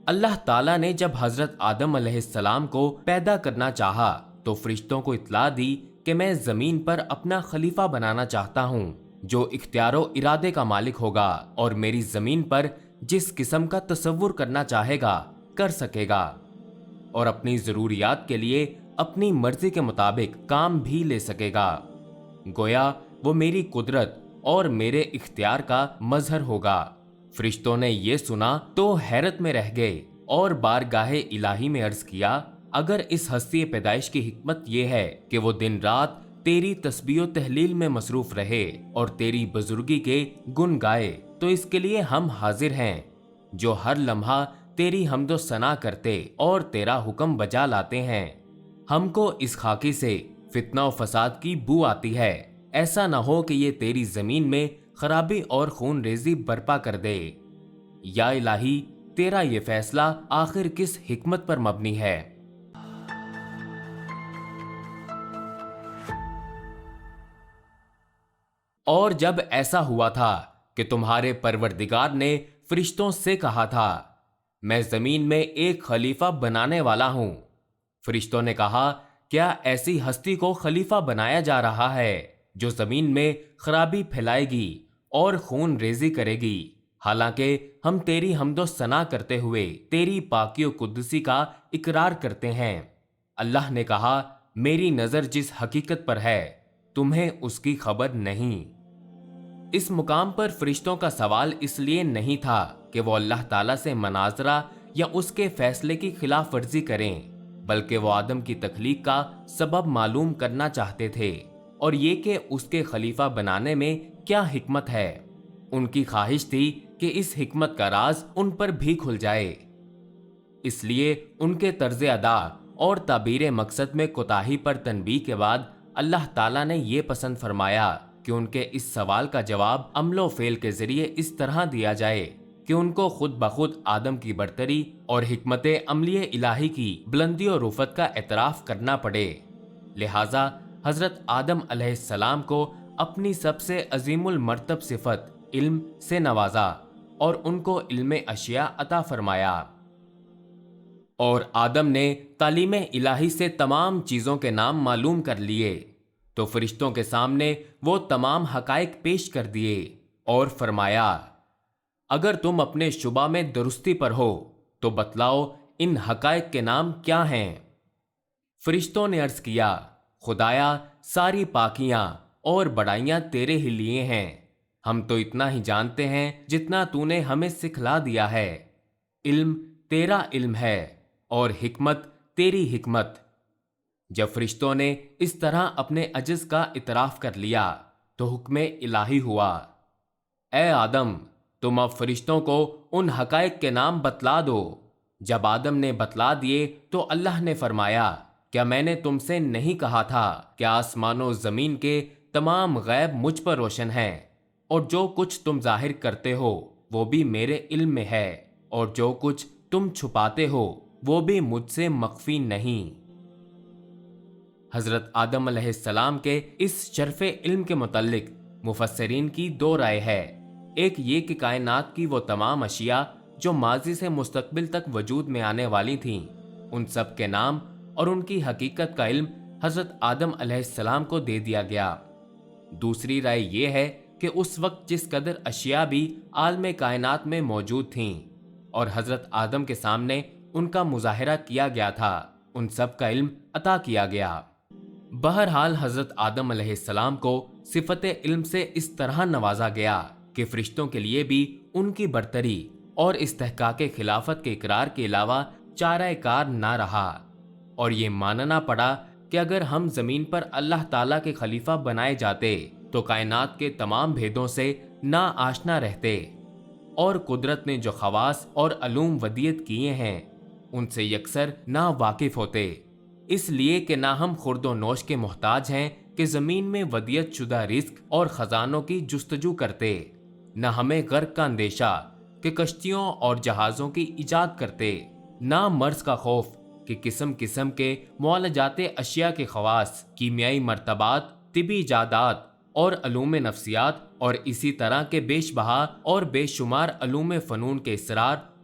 اللہ تعالیٰ نے جب حضرت آدم علیہ السلام کو پیدا کرنا چاہا تو فرشتوں کو اطلاع دی کہ میں زمین پر اپنا خلیفہ بنانا چاہتا ہوں جو اختیار و ارادے کا مالک ہوگا اور میری زمین پر جس قسم کا تصور کرنا چاہے گا کر سکے گا اور اپنی ضروریات کے لیے اپنی مرضی کے مطابق کام بھی لے سکے گا۔ گویا وہ میری قدرت اور میرے اختیار کا مظہر ہوگا۔ فرشتوں نے یہ سنا تو حیرت میں رہ گئے اور بارگاہ الہی میں عرض کیا، اگر اس ہستی پیدائش کی حکمت یہ ہے کہ وہ دن رات تیری تسبیح و تحلیل میں مصروف رہے اور تیری بزرگی کے گن گائے تو اس کے لیے ہم حاضر ہیں، جو ہر لمحہ تیری حمد و ثنا کرتے اور تیرا حکم بجا لاتے ہیں۔ ہم کو اس خاکی سے فتنہ و فساد کی بو آتی ہے، ایسا نہ ہو کہ یہ تیری زمین میں خرابی اور خون ریزی برپا کر دے۔ یا الہی، تیرا یہ فیصلہ آخر کس حکمت پر مبنی ہے؟ اور جب ایسا ہوا تھا کہ تمہارے پروردگار نے فرشتوں سے کہا تھا، میں زمین میں ایک خلیفہ بنانے والا ہوں، فرشتوں نے کہا، کیا ایسی ہستی کو خلیفہ بنایا جا رہا ہے جو زمین میں خرابی پھیلائے گی اور خون ریزی کرے گی، حالانکہ ہم تیری حمد و ثنا کرتے ہوئے تیری پاکی و قدسی کا اقرار کرتے ہیں۔ اللہ نے کہا، میری نظر جس حقیقت پر ہے تمہیں اس کی خبر نہیں۔ اس مقام پر فرشتوں کا سوال اس لیے نہیں تھا کہ وہ اللہ تعالیٰ سے مناظرہ یا اس کے فیصلے کی خلاف ورزی کریں، بلکہ وہ آدم کی تخلیق کا سبب معلوم کرنا چاہتے تھے اور یہ کہ اس کے خلیفہ بنانے میں کیا حکمت ہے۔ ان کی خواہش تھی کہ اس حکمت کا راز ان پر بھی کھل جائے، اس لیے ان کے طرز ادا اور تعبیر مقصد میں کوتاہی پر تنبیہ کے بعد اللہ تعالیٰ نے یہ پسند فرمایا کہ ان کے اس سوال کا جواب عمل و فعل کے ذریعے اس طرح دیا جائے کہ ان کو خود بخود آدم کی برتری اور حکمت عملی الہی کی بلندی و رفعت کا اعتراف کرنا پڑے۔ لہٰذا حضرت آدم علیہ السلام کو اپنی سب سے عظیم المرتب صفت علم سے نوازا اور ان کو علم اشیاء عطا فرمایا، اور آدم نے تعلیم الہی سے تمام چیزوں کے نام معلوم کر لیے تو فرشتوں کے سامنے وہ تمام حقائق پیش کر دیے اور فرمایا، اگر تم اپنے شبہ میں درستی پر ہو تو بتلاؤ ان حقائق کے نام کیا ہیں؟ فرشتوں نے عرض کیا، خدایا، ساری پاکیاں اور بڑائیاں تیرے ہی لیے ہیں، ہم تو اتنا ہی جانتے ہیں جتنا تو نے ہمیں سکھلا دیا ہے۔ علم تیرا علم ہے اور حکمت تیری حکمت۔ جب فرشتوں نے اس طرح اپنے عجز کا اعتراف کر لیا تو حکم الہی ہوا، اے آدم، تم اب فرشتوں کو ان حقائق کے نام بتلا دو۔ جب آدم نے بتلا دیے تو اللہ نے فرمایا، کیا میں نے تم سے نہیں کہا تھا کہ آسمان و زمین کے تمام غیب مجھ پر روشن ہیں، اور جو کچھ تم ظاہر کرتے ہو وہ بھی میرے علم میں ہے، اور جو کچھ تم چھپاتے ہو وہ بھی مجھ سے مخفی نہیں۔ حضرت آدم علیہ السلام کے اس شرف علم کے متعلق مفسرین کی دو رائے ہے۔ ایک یہ کہ کائنات کی وہ تمام اشیاء جو ماضی سے مستقبل تک وجود میں آنے والی تھیں، ان سب کے نام اور ان کی حقیقت کا علم حضرت آدم علیہ السلام کو دے دیا گیا۔ دوسری رائے یہ ہے کہ اس وقت جس قدر اشیاء بھی عالم کائنات میں موجود تھیں اور حضرت آدم کے سامنے ان کا مظاہرہ کیا گیا تھا، ان سب کا علم عطا کیا گیا۔ بہرحال حضرت آدم علیہ السلام کو صفت علم سے اس طرح نوازا گیا کہ فرشتوں کے لیے بھی ان کی برتری اور استحقاق خلافت کے اقرار کے علاوہ چارہ کار نہ رہا، اور یہ ماننا پڑا کہ اگر ہم زمین پر اللہ تعالیٰ کے خلیفہ بنائے جاتے تو کائنات کے تمام بھیدوں سے نا آشنا رہتے، اور قدرت نے جو خواص اور علوم ودیت کیے ہیں ان سے یکسر نا واقف ہوتے، اس لیے کہ نہ ہم خورد و نوش کے محتاج ہیں کہ زمین میں ودیت شدہ رزق اور خزانوں کی جستجو کرتے، نہ ہمیں غرق کا اندیشہ کہ کشتیوں اور جہازوں کی ایجاد کرتے، نہ مرض کا خوف کہ قسم قسم کے معالجات اشیاء کے خواص، کیمیائی مرتبات، طبی ایجادات اور علوم نفسیات اور اسی طرح کے بیش بہا اور بے شمار علوم فنون کے اسرار